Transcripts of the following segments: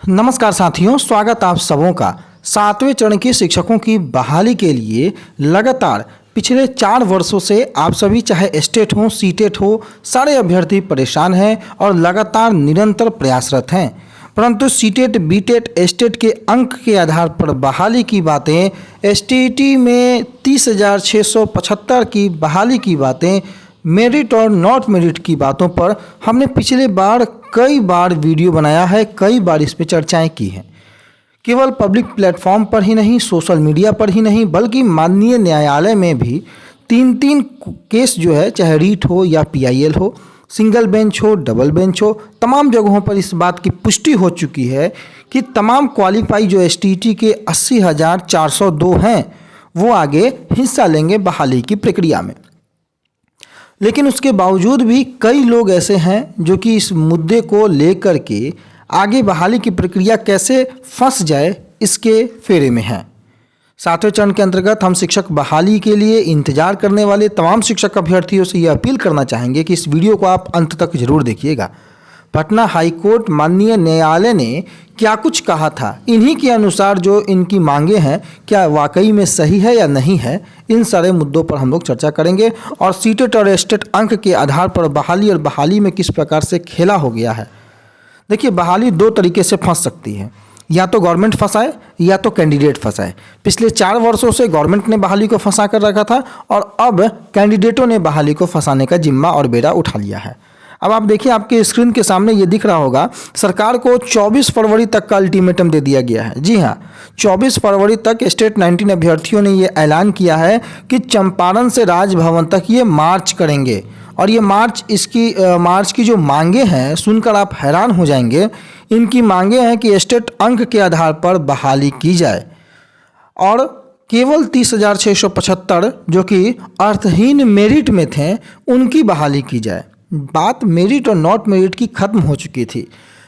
नमस्कार साथियों, स्वागत आप सबों का। 7वें चरण के शिक्षकों की बहाली के लिए लगातार पिछले 4 वर्षों से आप सभी, चाहे स्टेट हो सीटेट हो, सारे अभ्यर्थी परेशान हैं और लगातार निरंतर प्रयासरत हैं। परंतु सीटेट बीटेट स्टेट के अंक के आधार पर बहाली की बातें, एसटीईटी में 30,675 की बहाली की बातें, मेरिट और नॉट मेरिट की बातों पर हमने पिछले बार कई बार वीडियो बनाया है, कई बार इस पे चर्चाएं की हैं। केवल पब्लिक प्लेटफॉर्म पर ही नहीं, सोशल मीडिया पर ही नहीं, बल्कि माननीय न्यायालय में भी 3-3 केस जो है, चाहे रीट हो या पीआईएल हो, सिंगल बेंच हो, डबल बेंच हो, तमाम जगहों पर इस बात की पुष्टि हो चुकी है कि तमाम क्वालिफाई जो एसटीईटी के 80,402 हैं वो आगे हिस्सा लेंगे बहाली की प्रक्रिया में। लेकिन उसके बावजूद भी कई लोग ऐसे हैं जो कि इस मुद्दे को लेकर के आगे बहाली की प्रक्रिया कैसे फंस जाए इसके फेरे में हैं। 7वें चरण के अंतर्गत हम शिक्षक बहाली के लिए इंतजार करने वाले तमाम शिक्षक अभ्यर्थियों से यह अपील करना चाहेंगे कि इस वीडियो को आप अंत तक जरूर देखिएगा। पटना हाईकोर्ट माननीय न्यायालय ने क्या कुछ कहा था, इन्हीं के अनुसार जो इनकी मांगे हैं क्या वाकई में सही है या नहीं है, इन सारे मुद्दों पर हम लोग चर्चा करेंगे। और सीटेट और स्टेट अंक के आधार पर बहाली और बहाली में किस प्रकार से खेला हो गया है। देखिए, बहाली 2 तरीके से फंस सकती है, या तो गवर्नमेंट फंसाए या तो कैंडिडेट फंसाए। पिछले 4 वर्षों से गवर्नमेंट ने बहाली को फंसा कर रखा था और अब कैंडिडेटों ने बहाली को फंसाने का जिम्मा और बेड़ा उठा लिया है। अब आप देखिए, आपके स्क्रीन के सामने ये दिख रहा होगा, सरकार को 24 फरवरी तक का अल्टीमेटम दे दिया गया है। जी हाँ, 24 फरवरी तक स्टेट 19 अभ्यर्थियों ने ये ऐलान किया है कि चंपारण से राजभवन तक ये मार्च करेंगे। और ये मार्च की जो मांगे हैं सुनकर आप हैरान हो जाएंगे। इनकी मांगे हैं कि स्टेट अंक के आधार पर बहाली की जाए और केवल 30,675 जो कि अर्थहीन मेरिट में थे उनकी बहाली की जाए। बात मेरिट और नॉट मेरिट की खत्म हो चुकी थी,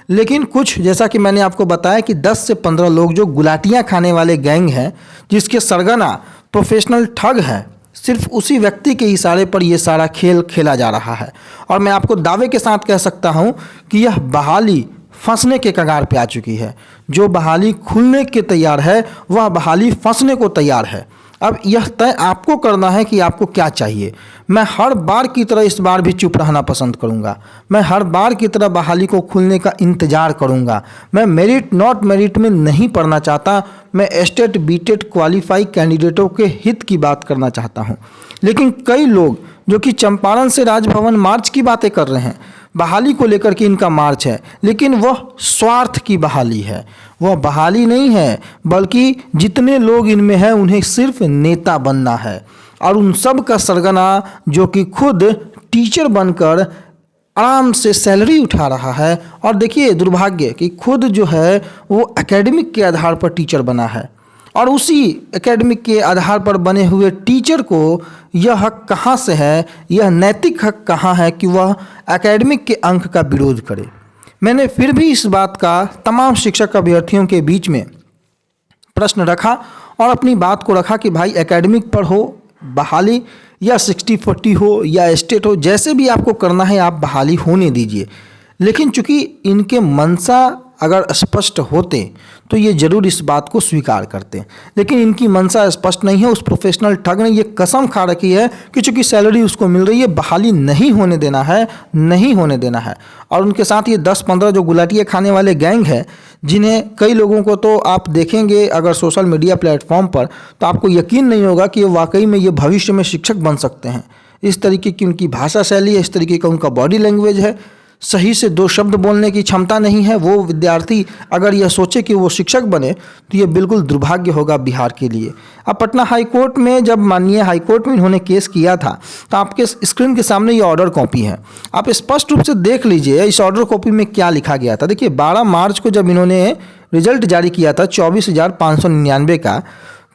लेकिन कुछ, जैसा कि मैंने आपको बताया कि 10 से 15 लोग जो गुलाटियाँ खाने वाले गैंग हैं, जिसके सरगना प्रोफेशनल ठग हैं, सिर्फ उसी व्यक्ति के इशारे पर यह सारा खेल खेला जा रहा है। और मैं आपको दावे के साथ कह सकता हूं कि यह बहाली फंसने के कगार पे आ चुकी है। जो बहाली खुलने के तैयार है वह बहाली फंसने को तैयार है। अब यह तय आपको करना है कि आपको क्या चाहिए। मैं हर बार की तरह इस बार भी चुप रहना पसंद करूंगा। मैं हर बार की तरह बहाली को खुलने का इंतजार करूंगा। मैं मेरिट नॉट मेरिट में नहीं पढ़ना चाहता। मैं स्टेट बीटेट क्वालिफाई कैंडिडेटों के हित की बात करना चाहता हूं। लेकिन कई लोग जो कि चंपारण से राजभवन मार्च की बातें कर रहे हैं, बहाली को लेकर के इनका मार्च है, लेकिन वह स्वार्थ की बहाली है, वह बहाली नहीं है, बल्कि जितने लोग इनमें हैं उन्हें सिर्फ नेता बनना है। और उन सब का सरगना जो कि खुद टीचर बनकर आराम से सैलरी उठा रहा है। और देखिए, दुर्भाग्य कि खुद जो है वो एकेडमिक के आधार पर टीचर बना है और उसी एकेडमिक के आधार पर बने हुए टीचर को यह हक कहाँ से है, यह नैतिक हक कहाँ है कि वह एकेडमिक के अंक का विरोध करे। मैंने फिर भी इस बात का तमाम शिक्षक अभ्यर्थियों के बीच में प्रश्न रखा और अपनी बात को रखा कि भाई, एकेडमिक पर हो बहाली या 60-40 हो या स्टेट हो, जैसे भी आपको करना है आप बहाली होने दीजिए। लेकिन चूंकि इनके मंशा अगर स्पष्ट होते तो ये जरूर इस बात को स्वीकार करते, लेकिन इनकी मंशा स्पष्ट नहीं है। उस प्रोफेशनल ठग ने ये कसम खा रखी है कि चूंकि सैलरी उसको मिल रही है, बहाली नहीं होने देना है, नहीं होने देना है। और उनके साथ ये 10-15 जो गुलाटियाँ खाने वाले गैंग है, जिन्हें कई लोगों को तो आप देखेंगे अगर सोशल मीडिया प्लेटफॉर्म पर, तो आपको यकीन नहीं होगा कि वाकई में ये भविष्य में शिक्षक बन सकते हैं। इस तरीके की उनकी भाषा शैली है, इस तरीके का उनका बॉडी लैंग्वेज है, सही से 2 शब्द बोलने की क्षमता नहीं है। वो विद्यार्थी अगर यह सोचे कि वो शिक्षक बने तो ये बिल्कुल दुर्भाग्य होगा बिहार के लिए। अब पटना हाईकोर्ट में जब माननीय हाईकोर्ट में इन्होंने केस किया था तो आपके स्क्रीन के सामने ये ऑर्डर कॉपी है, आप स्पष्ट रूप से देख लीजिए इस ऑर्डर कॉपी में क्या लिखा गया था। देखिए, 12 मार्च को जब इन्होंने रिजल्ट जारी किया था 24,599 का,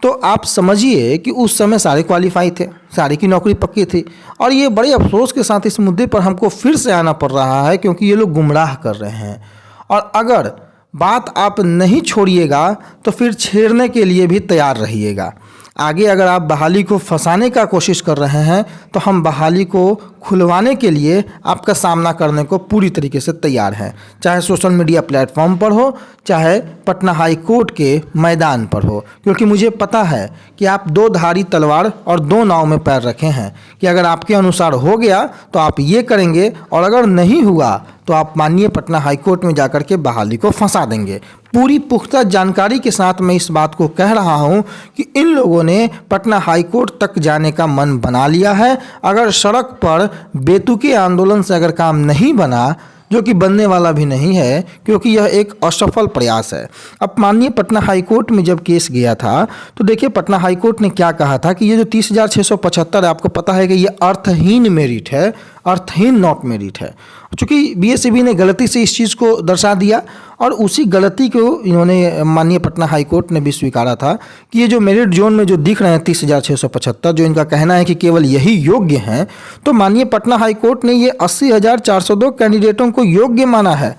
तो आप समझिए कि उस समय सारे क्वालिफाई थे, सारे की नौकरी पक्की थी। और ये बड़े अफसोस के साथ इस मुद्दे पर हमको फिर से आना पड़ रहा है, क्योंकि ये लोग गुमराह कर रहे हैं। और अगर बात आप नहीं छोड़िएगा तो फिर छेड़ने के लिए भी तैयार रहिएगा। आगे अगर आप बहाली को फंसाने का कोशिश कर रहे हैं तो हम बहाली को खुलवाने के लिए आपका सामना करने को पूरी तरीके से तैयार हैं, चाहे सोशल मीडिया प्लेटफॉर्म पर हो, चाहे पटना हाई कोर्ट के मैदान पर हो। क्योंकि मुझे पता है कि आप दो धारी तलवार और दो नाव में पैर रखे हैं कि अगर आपके अनुसार हो गया तो आप ये करेंगे और अगर नहीं हुआ तो आप माननीय पटना हाई कोर्ट में जाकर के बहाली को फंसा देंगे। पूरी पुख्ता जानकारी के साथ मैं इस बात को कह रहा हूं कि इन लोगों ने पटना हाई कोर्ट तक जाने का मन बना लिया है। अगर सड़क पर बेतुके आंदोलन से अगर काम नहीं बना, जो कि बनने वाला भी नहीं है क्योंकि यह एक असफल प्रयास है। अब माननीय पटना हाई कोर्ट में जब केस गया था तो देखिए पटना हाई कोर्ट ने क्या कहा था कि ये जो 30,675 है, आपको पता है कि ये अर्थहीन मेरिट है, अर्थहीन नॉट मेरिट है। चूँकि बीएसईबी ने गलती से इस चीज़ को दर्शा दिया और उसी गलती को इन्होंने माननीय पटना हाई कोर्ट ने भी स्वीकारा था कि ये जो मेरिट जोन में जो दिख रहे हैं 30,675, जो इनका कहना है कि केवल यही योग्य हैं, तो माननीय पटना हाई कोर्ट ने ये 80,402 कैंडिडेटों को योग्य माना है,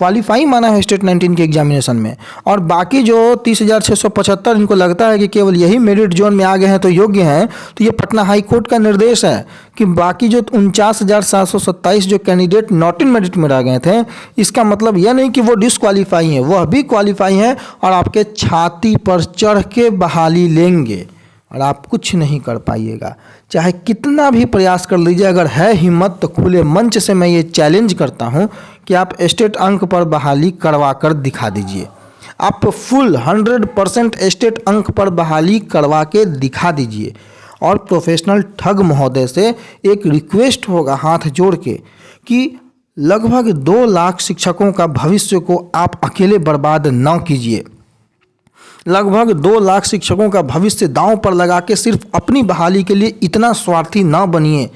क्वालिफाई माना है स्टेट 19 के एग्जामिनेशन में। और बाकी जो 30,675 इनको लगता है कि केवल यही मेरिट जोन में आ गए हैं तो योग्य हैं, तो ये पटना हाई कोर्ट का निर्देश है कि बाकी जो 49,727 जो कैंडिडेट नॉट इन मेरिट में रह गए थे, इसका मतलब यह नहीं कि वो डिसक्वालीफाई हैं, वह भी क्वालिफाई हैं और आपके छाती पर चढ़ के बहाली लेंगे और आप कुछ नहीं कर पाइएगा। चाहे कितना भी प्रयास कर लीजिए, अगर है हिम्मत तो खुले मंच से मैं ये चैलेंज करता हूँ कि आप स्टेट अंक पर बहाली करवा कर दिखा दीजिए। आप फुल 100% स्टेट अंक पर बहाली करवा के दिखा दीजिए। और प्रोफेशनल ठग महोदय से एक रिक्वेस्ट होगा हाथ जोड़ के कि लगभग 2 लाख शिक्षकों का भविष्य को आप अकेले बर्बाद न कीजिए। लगभग 2 लाख शिक्षकों का भविष्य दांव पर लगा के सिर्फ अपनी बहाली के लिए इतना स्वार्थी ना बनिए।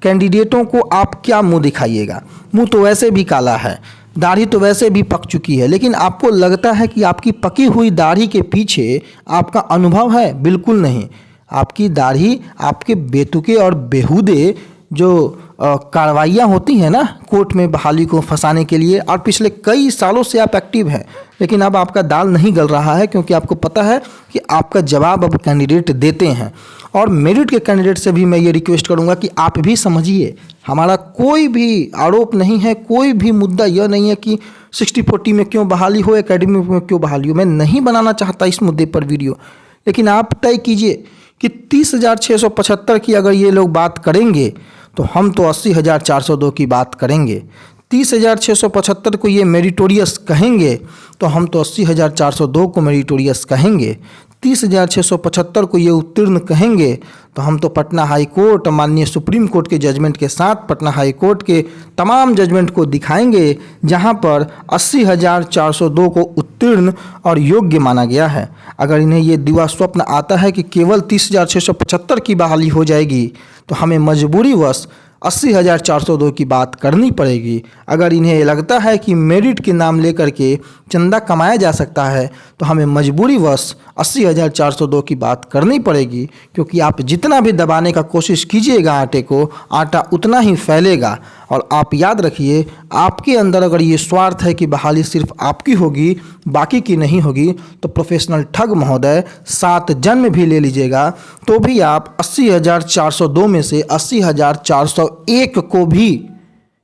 कैंडिडेटों को आप क्या मुंह दिखाइएगा? मुंह तो वैसे भी काला है, दाढ़ी तो वैसे भी पक चुकी है, लेकिन आपको लगता है कि आपकी पकी हुई दाढ़ी के पीछे आपका अनुभव है? बिल्कुल नहीं। आपकी दाढ़ी आपके बेतुके और बेहूदे जो कार्रवाइयाँ होती हैं ना कोर्ट में बहाली को फंसाने के लिए, और पिछले कई सालों से आप एक्टिव हैं, लेकिन अब आपका दाल नहीं गल रहा है क्योंकि आपको पता है कि आपका जवाब अब कैंडिडेट देते हैं। और मेरिट के कैंडिडेट से भी मैं ये रिक्वेस्ट करूंगा कि आप भी समझिए, हमारा कोई भी आरोप नहीं है, कोई भी मुद्दा यह नहीं है कि 60-40 में क्यों बहाली हो, एकेडमिक में क्यों बहाली हो। मैं नहीं बनाना चाहता इस मुद्दे पर वीडियो, लेकिन आप तय कीजिए कि 30,675 की अगर ये लोग बात करेंगे तो हम तो 80,402 की बात करेंगे। 30,675 को ये मेरिटोरियस कहेंगे तो हम तो 80,402 को मेरिटोरियस कहेंगे। 30,675 को ये उत्तीर्ण कहेंगे तो हम तो पटना हाई कोर्ट, माननीय सुप्रीम कोर्ट के जजमेंट के साथ पटना हाई कोर्ट के तमाम जजमेंट को दिखाएंगे जहां पर 80,402 को उत्तीर्ण और योग्य माना गया है। अगर इन्हें ये दिवा स्वप्न आता है कि केवल 30,675 की बहाली हो जाएगी तो हमें मजबूरीवश 80,402 की बात करनी पड़ेगी। अगर इन्हें लगता है कि मेरिट के नाम लेकर के चंदा कमाया जा सकता है तो हमें मजबूरीवश 80,402 की बात करनी पड़ेगी, क्योंकि आप जितना भी दबाने का कोशिश कीजिएगा आटे को, आटा उतना ही फैलेगा। और आप याद रखिए, आपके अंदर अगर ये स्वार्थ है कि बहाली सिर्फ आपकी होगी, बाकी की नहीं होगी, तो प्रोफेशनल ठग महोदय 7 जन्म भी ले लीजिएगा तो भी आप 80,402 में से 80,401 को भी,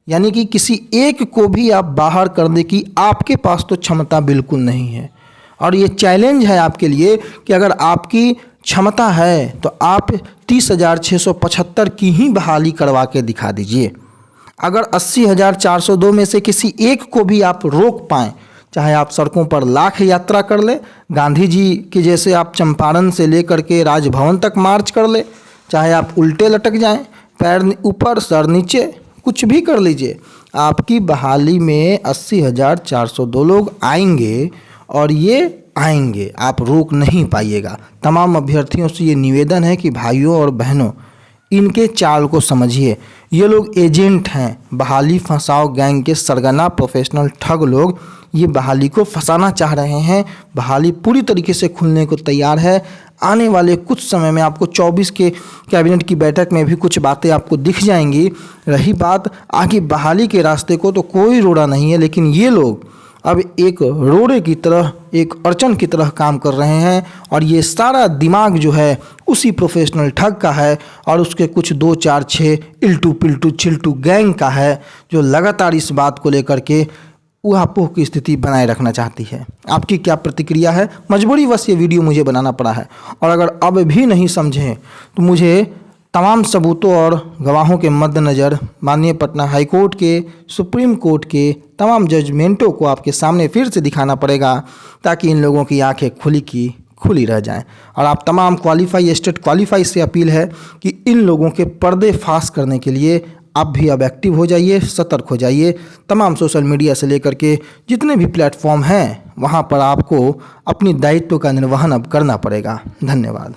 यानी कि किसी एक को भी आप बाहर करने की आपके पास तो क्षमता बिल्कुल नहीं है। और ये चैलेंज है आपके लिए कि अगर आपकी क्षमता है तो आप 30,675 की ही बहाली करवा के दिखा दीजिए। अगर 80,402 में से किसी एक को भी आप रोक पाएँ, चाहे आप सड़कों पर लाख यात्रा कर ले, गांधी जी के जैसे आप चंपारण से लेकर के राजभवन तक मार्च कर ले, चाहे आप उल्टे लटक जाएं, पैर ऊपर सर नीचे, कुछ भी कर लीजिए, आपकी बहाली में 80,402 लोग आएंगे और ये आएंगे, आप रोक नहीं पाइएगा। तमाम अभ्यर्थियों से ये निवेदन है कि भाइयों और बहनों, इनके चाल को समझिए। ये लोग एजेंट हैं, बहाली फंसाओ गैंग के सरगना प्रोफेशनल ठग लोग ये बहाली को फंसाना चाह रहे हैं। बहाली पूरी तरीके से खुलने को तैयार है। आने वाले कुछ समय में आपको 24 के कैबिनेट की बैठक में भी कुछ बातें आपको दिख जाएंगी। रही बात आगे बहाली के रास्ते को, तो कोई रोड़ा नहीं है, लेकिन ये लोग अब एक रोड़े की तरह, एक अड़चन की तरह काम कर रहे हैं और ये सारा दिमाग जो है उसी प्रोफेशनल ठग का है और उसके कुछ 2 4 6 इल्टू पिल्टू छिल्टू गैंग का है जो लगातार इस बात को लेकर के ऊहापोह की स्थिति बनाए रखना चाहती है। आपकी क्या प्रतिक्रिया है? मजबूरीवश ये वीडियो मुझे बनाना पड़ा है और अगर अब भी नहीं समझें तो मुझे तमाम सबूतों और गवाहों के मद्देनज़र माननीय पटना हाई कोर्ट के, सुप्रीम कोर्ट के तमाम जजमेंटों को आपके सामने फिर से दिखाना पड़ेगा ताकि इन लोगों की आंखें खुली की खुली रह जाएं। और आप तमाम क्वालिफाई, स्टेट क्वालिफाई से अपील है कि इन लोगों के पर्दे फाश करने के लिए आप भी अब एक्टिव हो जाइए, सतर्क हो जाइए। तमाम सोशल मीडिया से लेकर के जितने भी प्लेटफॉर्म हैं वहाँ पर आपको अपनी दायित्व का निर्वहन अब करना पड़ेगा। धन्यवाद।